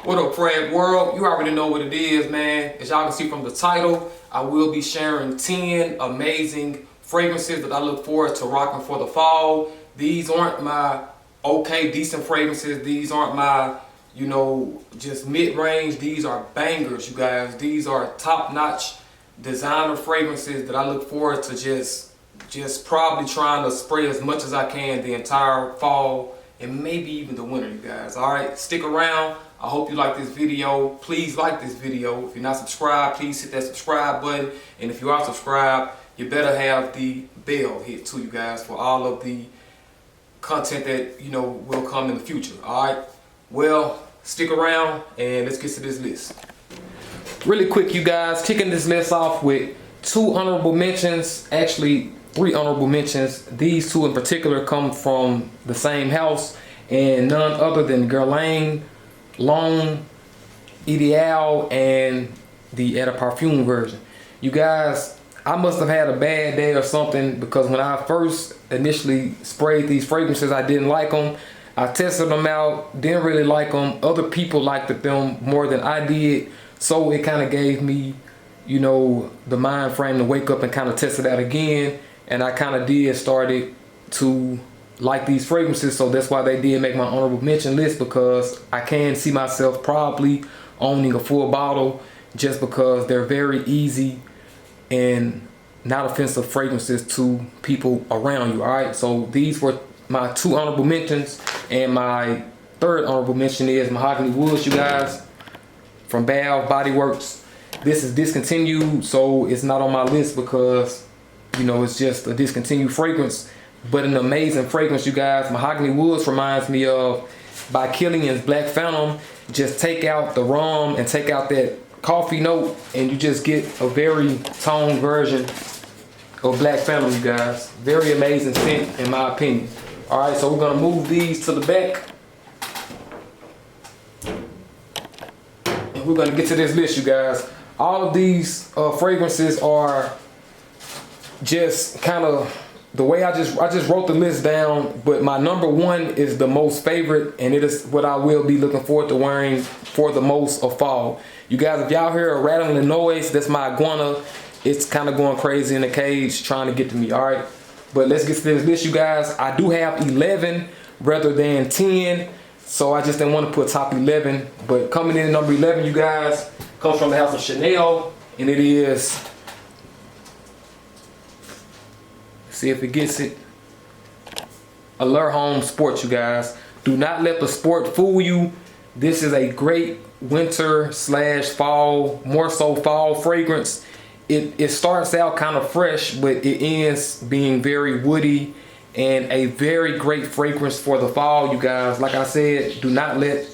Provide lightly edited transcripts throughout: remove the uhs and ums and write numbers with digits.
What up, Frag world? You already know what it is, man. As y'all can see from the title, I will be sharing 10 amazing fragrances that I look forward to rocking for the fall. These aren't my okay, decent fragrances. These aren't my, just mid-range. These are bangers, you guys. These are top-notch designer fragrances that I look forward to just probably trying to spray as much as I can the entire fall and maybe even the winter, you guys. All right, stick around. I hope you like this video. Please like this video. If you're not subscribed, please hit that subscribe button. And if you are subscribed, you better have the bell hit too, you guys, for all of the content that, will come in the future. All right, well, stick around and let's get to this list. Really quick, you guys, kicking this list off with 2 honorable mentions, actually 3 honorable mentions. These 2 in particular come from the same house and none other than Guerlain L'Homme Ideal and the Eau de Parfum version. You guys, I must have had a bad day or something, because when I first initially sprayed these fragrances, I didn't like them. I tested them out, didn't really like them. Other people liked them more than I did, so it kind of gave me, the mind frame to wake up and kind of test it out again. And I kind of started to like these fragrances, so that's why they did make my honorable mention list, because I can see myself probably owning a full bottle just because they're very easy and not offensive fragrances to people around you. All right, so these were my 2 honorable mentions, and my 3rd honorable mention is Mahogany Woods, you guys, from Bath Body Works. This is discontinued, so it's not on my list because it's just a discontinued fragrance, but an amazing fragrance, you guys. Mahogany Woods reminds me of by Kiehl's Black Phantom. Just take out the rum and take out that coffee note, and you just get a very toned version of Black Phantom, you guys. Very amazing scent, in my opinion. All right, so we're gonna move these to the back, and we're gonna get to this list, you guys. All of these fragrances are just kind of the way I just wrote the list down, but my number 1 is the most favorite, and it is what I will be looking forward to wearing for the most of fall. You guys, if y'all hear a rattling noise, that's my iguana. It's kind of going crazy in the cage trying to get to me. All right, but let's get to this list, you guys. I do have 11 rather than 10, so I just didn't want to put top 11. But coming in at number 11, you guys, comes from the house of Chanel, and it is, see if it gets it, Allure Home Sport, you guys. Do not let the sport fool you. This is a great winter / fall, more so fall fragrance. It starts out kind of fresh, but it ends being very woody and a very great fragrance for the fall, you guys. Like I said, do not let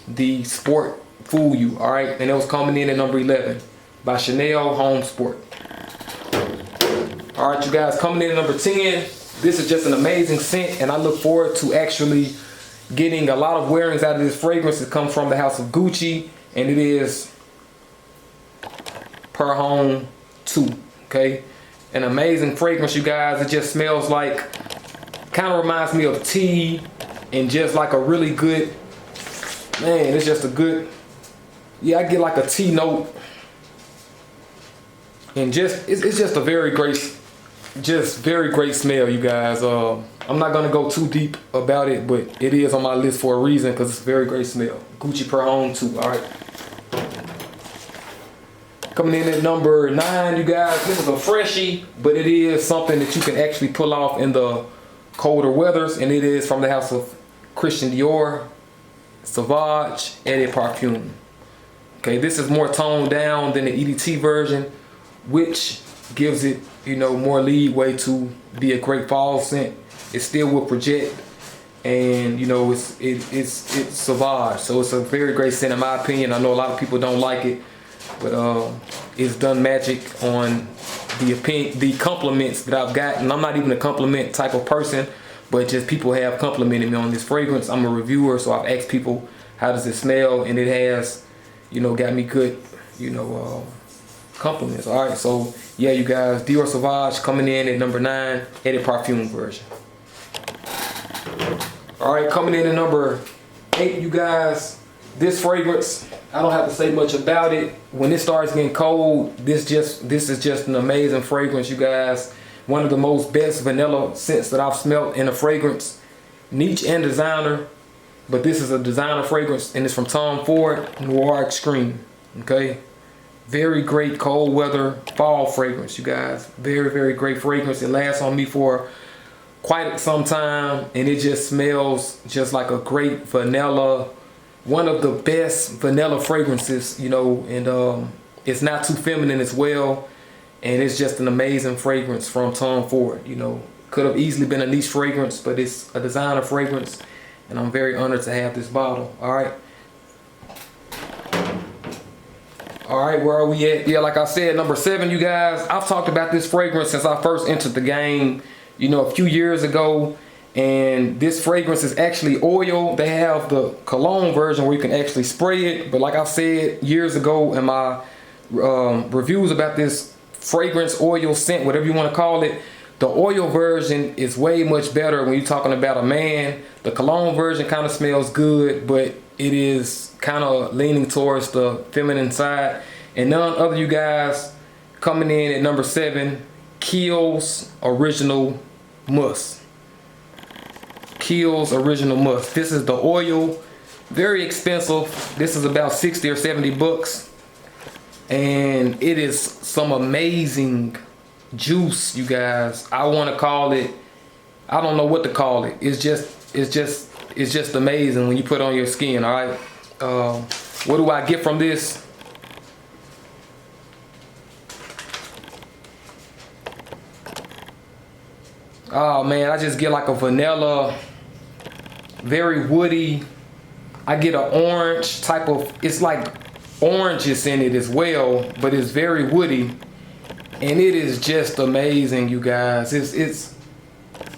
the sport fool you. All right, and it was coming in at number 11 by Chanel Home Sport. All right, you guys, coming in at number 10. This is just an amazing scent, and I look forward to actually getting a lot of wearings out of this fragrance. It comes from the house of Gucci, and it is Pour Homme II. Okay, an amazing fragrance, you guys. It just smells like, kind of reminds me of tea, and just like a really good, man, it's just a good, I get like a tea note, and it's just a very great smell, you guys. I'm not gonna go too deep about it, but it is on my list for a reason, because it's a very great smell. Gucci Pour Homme II. All right, coming in at number 9, you guys. This is a freshie, but it is something that you can actually pull off in the colder weathers, and it is from the house of Christian Dior, Sauvage Eau De Parfum. Okay, this is more toned down than the EDT version, which gives it, more leeway to be a great fall scent. It still will project, and it's Sauvage, so it's a very great scent in my opinion. I know a lot of people don't like it, but it's done magic on the compliments that I've gotten. I'm not even a compliment type of person, but just people have complimented me on this fragrance. I'm a reviewer, so I've asked people, how does it smell, and it has, got me good, compliments. All right, so yeah, you guys, Dior Sauvage coming in at number 9, Eau De Parfum version. All right, coming in at number 8, you guys, This fragrance, I don't have to say much about it. When it starts getting cold, this is just an amazing fragrance, you guys. One of the most best vanilla scents that I've smelled in a fragrance. Niche and designer, but this is a designer fragrance, and it's from Tom Ford, Noir Extreme. Okay, very great cold weather fall fragrance, you guys. Very, very great fragrance. It lasts on me for quite some time, and it just smells just like a great vanilla, one of the best vanilla fragrances, you know, and it's not too feminine as well, and it's just an amazing fragrance from Tom Ford. You know, could have easily been a niche fragrance, but it's a designer fragrance, and I'm very honored to have this bottle. All right, where are we at? Yeah, like I said, number 7, you guys. I've talked about this fragrance since I first entered the game, you know, a few years ago. And this fragrance is actually oil. They have the cologne version where you can actually spray it. But like I said years ago in my reviews about this fragrance, oil, scent, whatever you want to call it, the oil version is way much better when you're talking about a man. The cologne version kind of smells good, but it is kind of leaning towards the feminine side. And none other, you guys, coming in at number 7, Kiehl's Original Musk. Kiehl's Original Musk. This is the oil, very expensive. This is about 60 or 70 bucks, and it is some amazing juice, you guys. I want to call it, I don't know what to call it. It's just amazing when you put it on your skin. All right, what do I get from this? Oh man, I just get like a vanilla, very woody. I get an orange type of, it's like oranges in it as well, but it's very woody, and it is just amazing, you guys. It's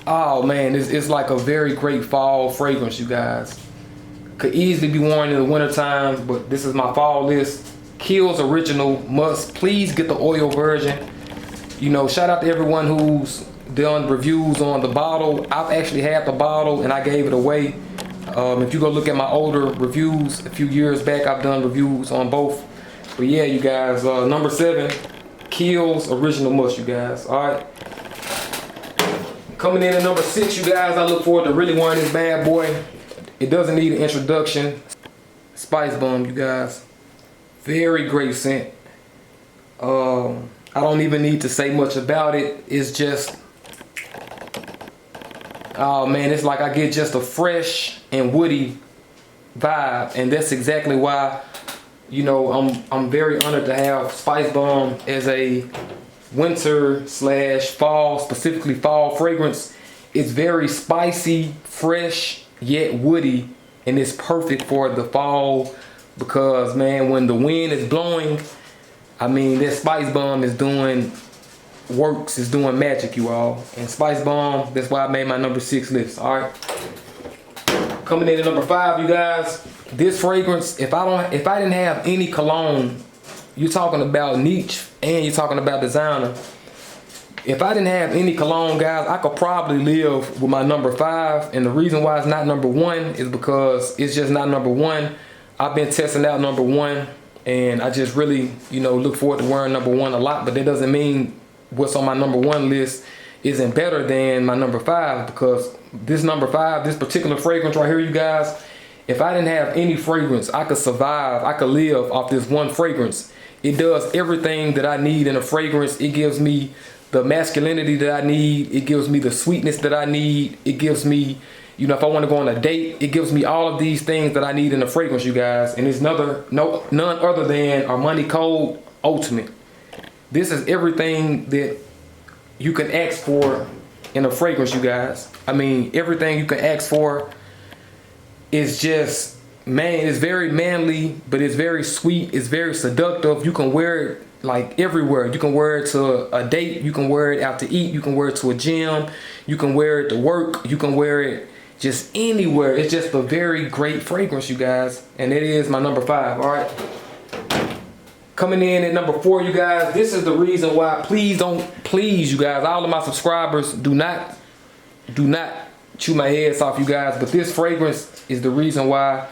oh man, it's like a very great fall fragrance, you guys. Could easily be worn in the winter time, but this is my fall list. Kiehl's Original Musk. Please get the oil version. You know, shout out to everyone who's done reviews on the bottle. I've actually had the bottle and I gave it away. If you go look at my older reviews a few years back, I've done reviews on both. But yeah, you guys, number 7, Kiehl's Original Musk, you guys. All right, coming in at number 6, you guys. I look forward to really wearing this bad boy. It doesn't need an introduction. Spicebomb, you guys. Very great scent. I don't even need to say much about it. It's just, oh man, it's like I get just a fresh and woody vibe, and that's exactly why, you know, I'm very honored to have Spicebomb as a winter / fall, specifically fall fragrance. It's very spicy, fresh, yet woody, and it's perfect for the fall because, man, when the wind is blowing, I mean, that Spicebomb is doing works, is doing magic, you all. And Spicebomb, that's why I made my number 6 list. All right, coming in at number 5, you guys. This fragrance, if I didn't have any cologne, you're talking about niche and you're talking about designer. If I didn't have any cologne, guys, I could probably live with my number 5. And the reason why it's not number 1 is because it's just not number 1. I've been testing out number 1, and I just really, you know, look forward to wearing number 1 a lot. But that doesn't mean what's on my number 1 list isn't better than my number 5, because this number 5, this particular fragrance right here, you guys, if I didn't have any fragrance, I could survive, I could live off this one fragrance. It does everything that I need in a fragrance. It gives me the masculinity that I need. It gives me the sweetness that I need. It gives me, you know, if I want to go on a date, it gives me all of these things that I need in a fragrance, you guys. And it's none other than Armani Code Ultimate. This is everything that you can ask for in a fragrance, you guys. I mean, everything you can ask for is just, man, it's very manly, but it's very sweet. It's very seductive. You can wear it like everywhere. You can wear it to a date. You can wear it out to eat. You can wear it to a gym. You can wear it to work. You can wear it just anywhere. It's just a very great fragrance, you guys. And it is my number 5, all right? Coming in at number 4, you guys. This is the reason why, please, you guys, all of my subscribers, do not chew my heads off, you guys. But this fragrance is the reason why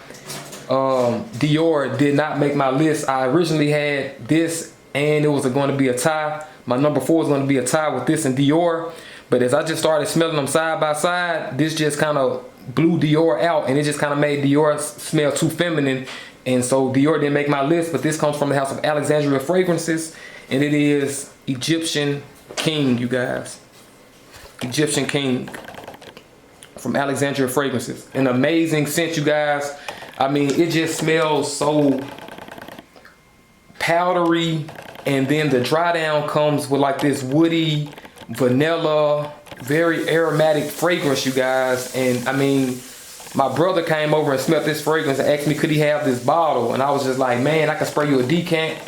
Dior did not make my list. I originally had this and it was going to be a tie. My number 4 is going to be a tie with this and Dior. But as I just started smelling them side by side, this just kind of blew Dior out, and it just kind of made Dior smell too feminine. And so Dior didn't make my list, but this comes from the house of Alexandria Fragrances, and it is Egyptian King, you guys. Egyptian King from Alexandria Fragrances. An amazing scent, you guys. I mean, it just smells so powdery, and then the dry down comes with like this woody, vanilla, very aromatic fragrance, you guys. And I mean, my brother came over and smelled this fragrance and asked me could he have this bottle, and I was just like, man, I can spray you a decant.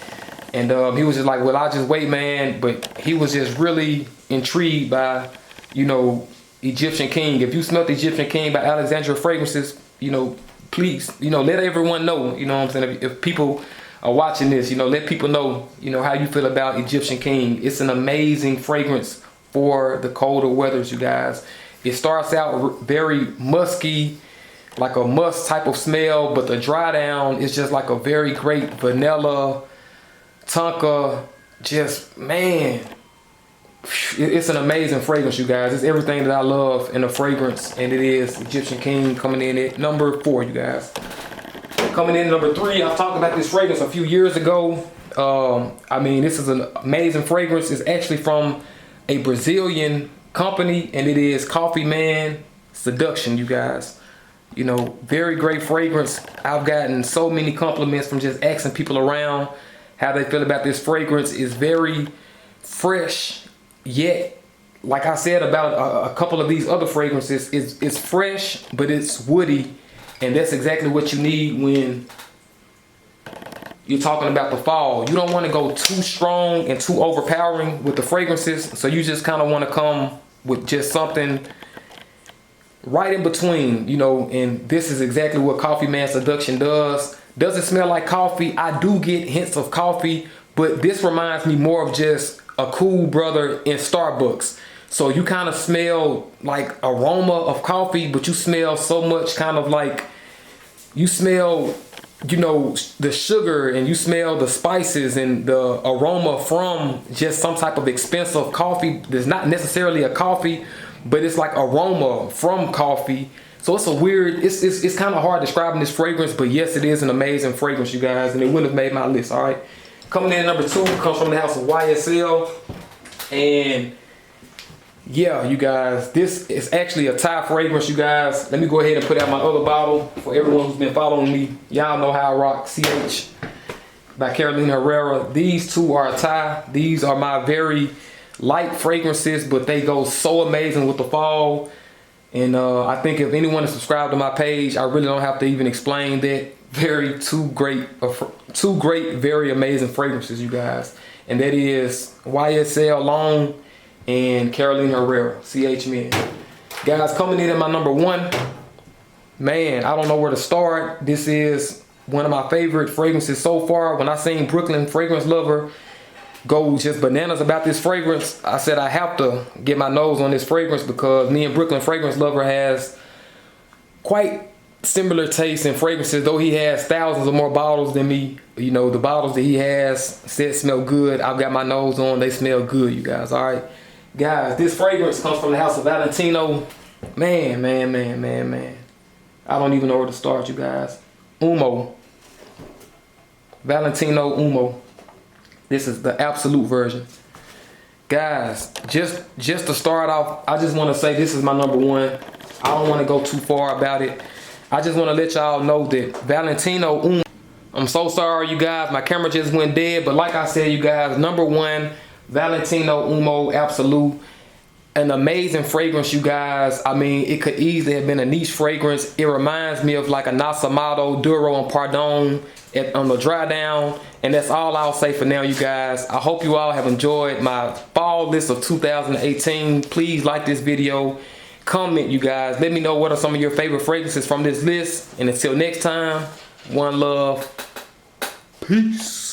And he was just like, well, I'll just wait, man. But he was just really intrigued by, you know, Egyptian King. If you smelled the Egyptian King by Alexandria Fragrances, you know, please, you know, let everyone know, you know what I'm saying? If people are watching this, you know, let people know, you know, how you feel about Egyptian King. It's an amazing fragrance for the colder weathers, you guys. It starts out very musky, like a musk type of smell, but the dry down is just like a very great vanilla, tonka, just, man, it's an amazing fragrance, you guys. It's everything that I love in a fragrance, and it is Egyptian King coming in at number 4, you guys. Coming in at number 3, I talked about this fragrance a few years ago. I mean, this is an amazing fragrance. It's actually from a Brazilian company, and it is Coffee Man Seduction, you guys. You know, very great fragrance. I've gotten so many compliments from just asking people around how they feel about this fragrance. It's very fresh, yet, like I said about a couple of these other fragrances, it's fresh, but it's woody, and that's exactly what you need when you're talking about the fall. You don't want to go too strong and too overpowering with the fragrances, so you just kind of want to come with just something right in between, you know. And this is exactly what Coffee Man Seduction does. Does it smell like coffee? I do get hints of coffee, but this reminds me more of just a cool brother in Starbucks. So you kind of smell like aroma of coffee, but you smell so much kind of like, you smell, you know, the sugar, and you smell the spices and the aroma from just some type of expensive coffee. There's not necessarily a coffee, but it's like aroma from coffee. So it's a weird, it's kind of hard describing this fragrance, but yes, it is an amazing fragrance, you guys, and it wouldn't have made my list. All right, coming in at number 2 comes from the house of YSL, and yeah, you guys, this is actually a tie fragrance, you guys. Let me go ahead and put out my other bottle for everyone who's been following me. Y'all know how I rock CH by Herrera. These two are a tie. These are my very light fragrances, but they go so amazing with the fall. And I think if anyone is subscribed to my page, I really don't have to even explain that. Two great, very amazing fragrances, you guys. And that is YSL Long and Herrera, CH Men. Guys, coming in at my number 1, man, I don't know where to start. This is one of my favorite fragrances so far. When I seen Brooklyn Fragrance Lover go just bananas about this fragrance, I said I have to get my nose on this fragrance, because me and Brooklyn Fragrance Lover has quite similar tastes in fragrances. Though he has thousands of more bottles than me, you know, the bottles that he has said smell good. I've got my nose on, they smell good, you guys. All right, guys, this fragrance comes from the house of Valentino. Man. I don't even know where to start, you guys. Uomo. Valentino Uomo. This is the Absolute version. Guys, just to start off, I just want to say this is my number 1. I don't want to go too far about it. I just want to let y'all know that Valentino Uomo, I'm so sorry, you guys, my camera just went dead, but like I said, you guys, number 1, Valentino Uomo Absolu. An amazing fragrance, you guys. I mean, it could easily have been a niche fragrance. It reminds me of like a Nasamato, Duro, and Pardon on the dry down. And that's all I'll say for now, you guys. I hope you all have enjoyed my fall list of 2018. Please like this video. Comment, you guys. Let me know what are some of your favorite fragrances from this list. And until next time, one love. Peace.